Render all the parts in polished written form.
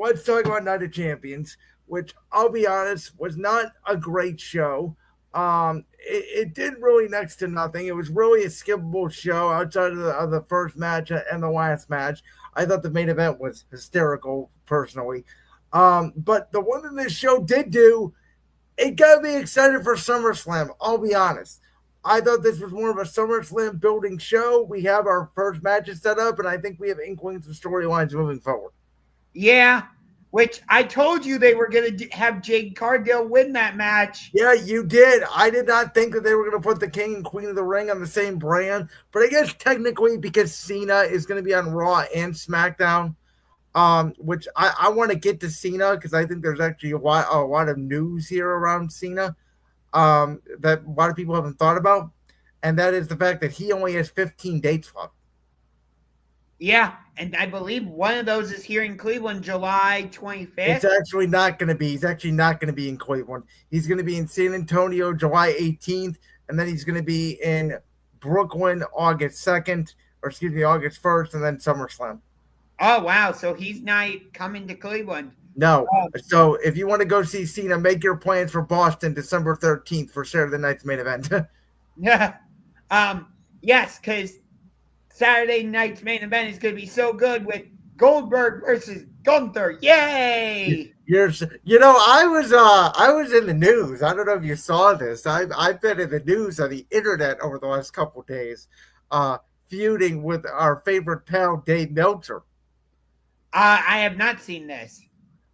let's talk about Night of Champions, which I'll be honest was not a great show. It did really next to nothing. It was really a skippable show outside of the first match and the last match. I thought the main event was hysterical, personally. But the one thing this show did do, it got me excited for SummerSlam. I'll be honest. I thought this was more of a SummerSlam building show. We have our first matches set up, and I think we have inklings of storylines moving forward. Yeah, which I told you they were going to have Jade Cargill win that match. Yeah, you did. I did not think that they were going to put the King and Queen of the Ring on the same brand, but I guess technically because Cena is going to be on Raw and SmackDown, which I want to get to Cena because I think there's actually a lot of news here around Cena that a lot of people haven't thought about, and that is the fact that he only has 15 dates left. Yeah, and I believe one of those is here in Cleveland, July 25th. It's actually not going to be. He's actually not going to be in Cleveland. He's going to be in San Antonio, July 18th, and then he's going to be in Brooklyn, August 1st, and then SummerSlam. Oh, wow. So he's not coming to Cleveland. No. So if you want to go see Cena, make your plans for Boston, December 13th for Saturday night's main event. Yeah. Yes, because Saturday night's main event is going to be so good with Goldberg versus Gunther. Yay! I was in the news. I don't know if you saw this. I've been in the news on the internet over the last couple of days, feuding with our favorite pal Dave Meltzer. I have not seen this.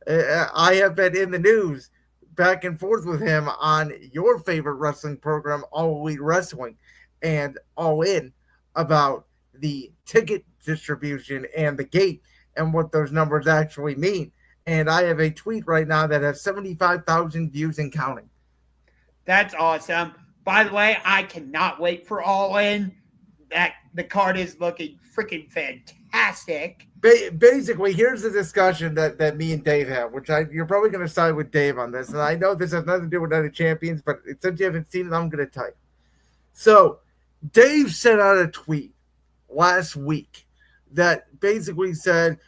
I have been in the news back and forth with him on your favorite wrestling program, All Elite Wrestling, and All In, about the ticket distribution and the gate and what those numbers actually mean. And I have a tweet right now that has 75,000 views and counting. That's awesome. By the way, I cannot wait for All In. That the card is looking freaking fantastic. Basically, here's the discussion that me and Dave have, which you're probably going to side with Dave on this. And I know this has nothing to do with Night of Champions, but since you haven't seen it, I'm going to tell you. So Dave sent out a tweet last week that basically said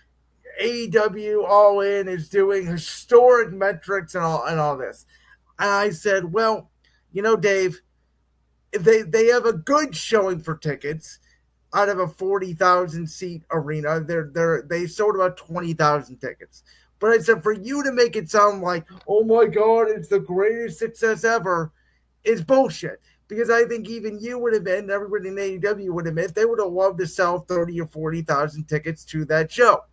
AEW All In is doing historic metrics and all this. And I said, well, Dave, they have a good showing for tickets out of a 40,000 seat arena. They sold about 20,000 tickets. But I said, for you to make it sound like, oh my God, it's the greatest success ever, is bullshit. Because I think even you would admit, and everybody in AEW would admit, they would have loved to sell 30 or 40,000 tickets to that show.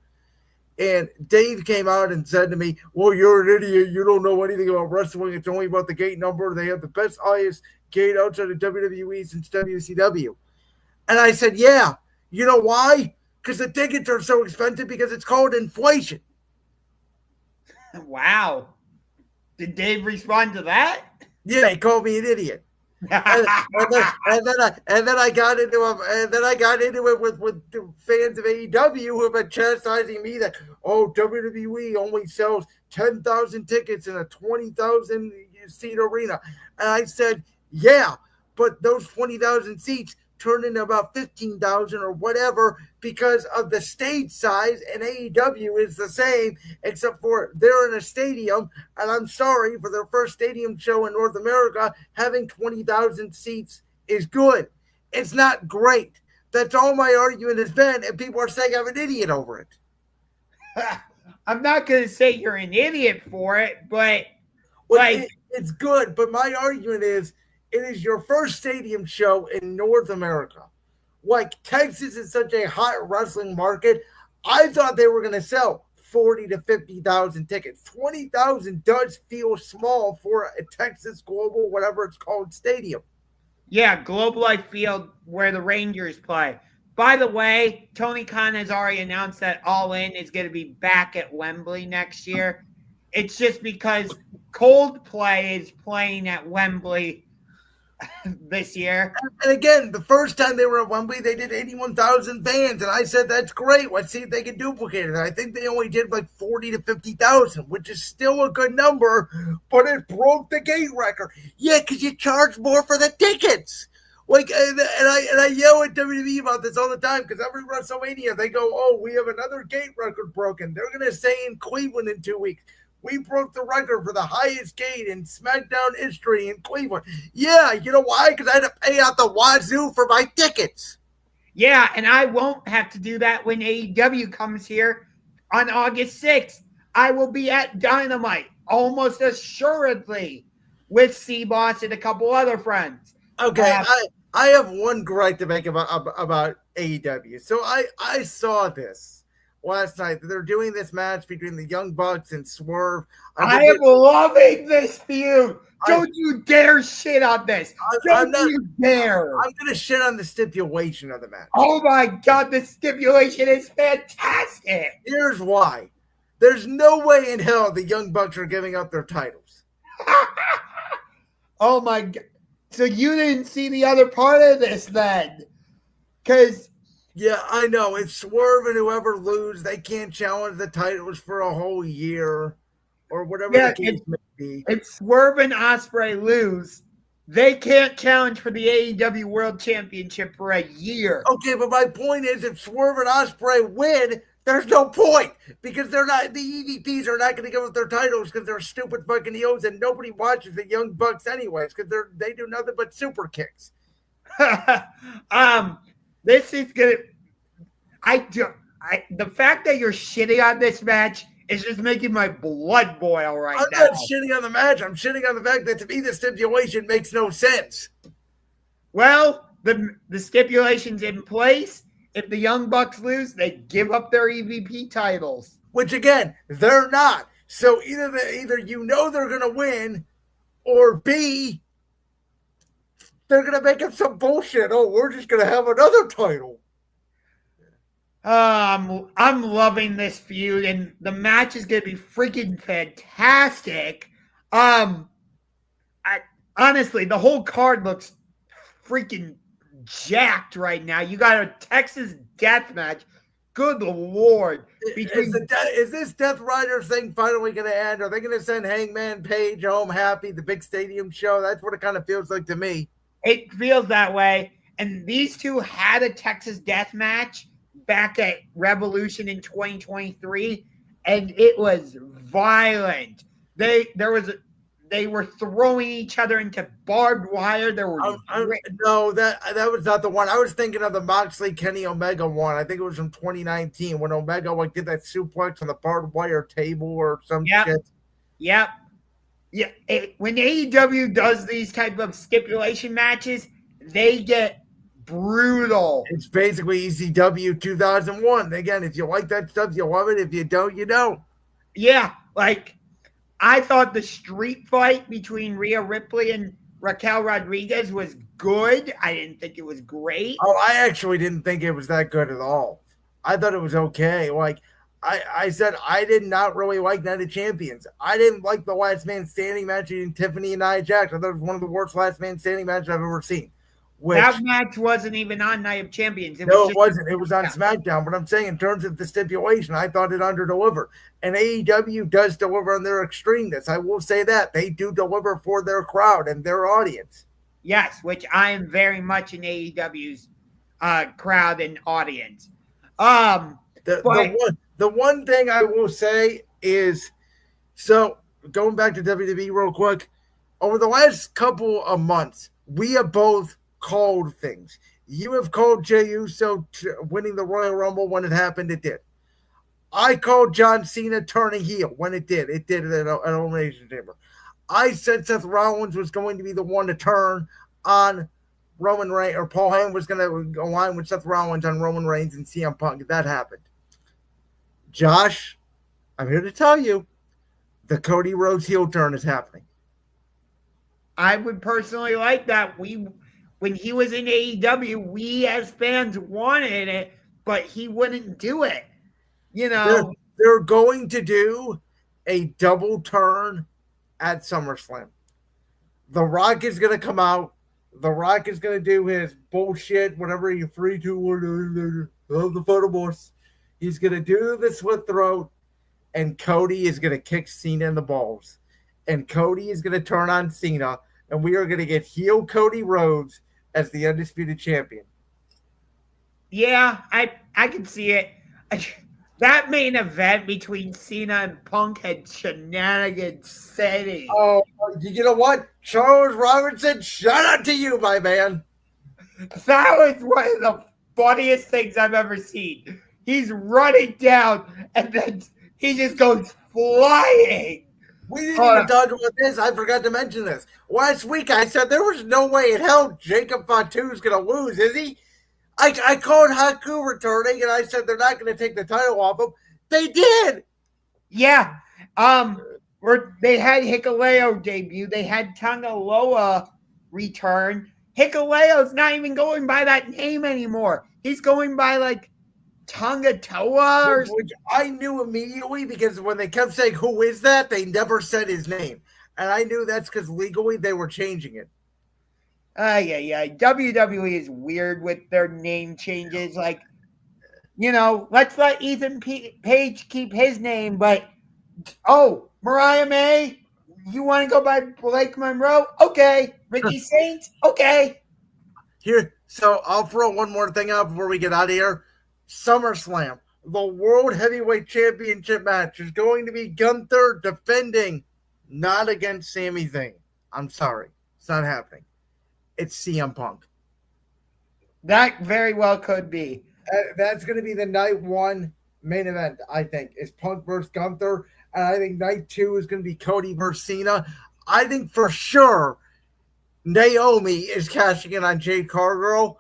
And Dave came out and said to me, well, you're an idiot. You don't know anything about wrestling. It's only about the gate number. They have the best, highest gate outside of WWE since WCW. And I said, yeah. You know why? Because the tickets are so expensive because it's called inflation. Wow. Did Dave respond to that? Yeah, he called me an idiot. and then I got into it with the fans of AEW who have been chastising me that WWE only sells 10,000 tickets in a 20,000 seat arena, and I said, yeah, but those 20,000 seats turn into about 15,000 or whatever because of the stage size, and AEW is the same except for they're in a stadium, and I'm sorry, for their first stadium show in North America, having 20,000 seats is good. It's not great. That's all my argument has been, and people are saying I'm an idiot over it. I'm not going to say you're an idiot for it, but it's good, but my argument is it is your first stadium show in North America. Like, Texas is such a hot wrestling market. I thought they were going to sell 40 to 50,000 tickets. 20,000 does feel small for a Texas Global, whatever it's called, stadium. Yeah, Globe Life Field where the Rangers play. By the way, Tony Khan has already announced that All In is going to be back at Wembley next year. It's just because Coldplay is playing at Wembley this year. And again, the first time they were at Wembley, they did 81,000 fans, and I said, that's great. Let's see if they can duplicate it. I think they only did like 40 to 50,000, which is still a good number, but it broke the gate record. Yeah, because you charge more for the tickets. Like, and I yell at WWE about this all the time because every WrestleMania they go, "Oh, we have another gate record broken." They're gonna say in Cleveland in 2 weeks, "We broke the record for the highest gate in SmackDown history in Cleveland." Yeah, you know why? Because I had to pay out the wazoo for my tickets. Yeah, and I won't have to do that when AEW comes here on August 6th. I will be at Dynamite almost assuredly with C-Boss and a couple other friends. Okay, I have one gripe to make about AEW. So I saw this last night. They're doing this match between the Young Bucks and Swerve. I am loving this feud. Don't you dare shit on this. Don't you dare. I'm gonna shit on the stipulation of the match. Oh my god, the stipulation is fantastic. Here's why. There's no way in hell the Young Bucks are giving up their titles. Oh my god. So you didn't see the other part of this then? Because yeah, I know. It's Swerve and whoever lose, they can't challenge the titles for a whole year or whatever the case may be. If Swerve and Ospreay lose, they can't challenge for the AEW World Championship for a year. Okay, but my point is if Swerve and Ospreay win, there's no point because they're not, the EVPs are not going to give up their titles because they're stupid fucking heels and nobody watches the Young Bucks anyways because they do nothing but super kicks. This is gonna. The fact that you're shitting on this match is just making my blood boil right now. I'm not shitting on the match. I'm shitting on the fact that to me the stipulation makes no sense. Well, the stipulation's in place. If the Young Bucks lose, they give up their EVP titles. Which again, they're not. So either you know they're gonna win, or B, they're gonna make up some bullshit. Oh, we're just gonna have another title. I'm loving this feud, and the match is gonna be freaking fantastic. Honestly, the whole card looks freaking jacked right now. You got a Texas death match. Good Lord. Is this Death Rider thing finally going to end? Are they going to send Hangman Page home happy, the big stadium show? That's what it kind of feels like to me. It feels that way. And these two had a Texas death match back at Revolution in 2023, and it was violent. They were throwing each other into barbed wire. No, that was not the one. I was thinking of the Moxley Kenny Omega one. I think it was from 2019 when Omega did that suplex on the barbed wire table or some shit. Yep. Yeah. When AEW does these type of stipulation matches, they get brutal. It's basically ECW 2001. Again, if you like that stuff, you love it. If you don't, you don't. Yeah, I thought the street fight between Rhea Ripley and Raquel Rodriguez was good. I didn't think it was great. Oh, I actually didn't think it was that good at all. I thought it was okay. I said I did not really like Night of Champions. I didn't like the last man standing match between Tiffany and Nia Jax. I thought it was one of the worst last man standing matches I've ever seen. That match wasn't even on Night of Champions. It wasn't. It was on SmackDown. But I'm saying in terms of the stipulation, I thought it under-delivered. And AEW does deliver on their extremeness. I will say that. They do deliver for their crowd and their audience. Yes, which I am very much in AEW's crowd and audience. The one thing I will say is, so going back to WWE real quick, over the last couple of months, we have both called things. You have called Jey Uso winning the Royal Rumble when it happened. It did. I called John Cena turning heel when it did. It did it at Elimination Chamber. I said Seth Rollins was going to be the one to turn on Roman Reigns, or Paul Heyman was going to align with Seth Rollins on Roman Reigns and CM Punk. That happened. Josh, I'm here to tell you, the Cody Rhodes heel turn is happening. I would personally like that. When he was in AEW, we as fans wanted it, but he wouldn't do it. You know, they're going to do a double turn at SummerSlam. The Rock is going to come out. The Rock is going to do his bullshit, whatever you 3, 2, 1, the photo boss. He's going to do the slit throat, and Cody is going to kick Cena in the balls. And Cody is going to turn on Cena, and we are going to get heel Cody Rhodes, as the undisputed champion. Yeah, I can see it. That main event between Cena and Punk had shenanigans city. Oh, you know what? Charles Robinson, shout out to you, my man. That was one of the funniest things I've ever seen. He's running down and then he just goes flying. We didn't even talk about this. I forgot to mention this. Last week I said there was no way in hell Jacob Fatu's going to lose, is he? I called Haku returning and I said they're not going to take the title off him. They did. Yeah. They had Hikuleo debut. They had Tangaloa return. Hikuleo's not even going by that name anymore. He's going by like Tangatoa. Which I knew immediately because when they kept saying, who is that? They never said his name. And I knew that's because legally they were changing it. Yeah. WWE is weird with their name changes. Like, let's let Ethan Page keep his name, but Mariah May, you want to go by Blake Monroe? Okay. Ricky Saints? Okay. Here, so I'll throw one more thing out before we get out of here. SummerSlam, the World Heavyweight Championship match is going to be Gunther defending, not against Sami Zayn. I'm sorry. It's not happening. It's CM Punk. That very well could be. That's going to be the night one main event, I think, is Punk versus Gunther. And I think night two is going to be Cody versus Cena. I think for sure Naomi is cashing in on Jade Cargill.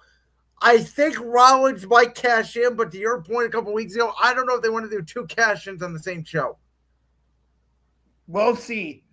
I think Rollins might cash in, but to your point a couple weeks ago, I don't know if they want to do two cash-ins on the same show. We'll see.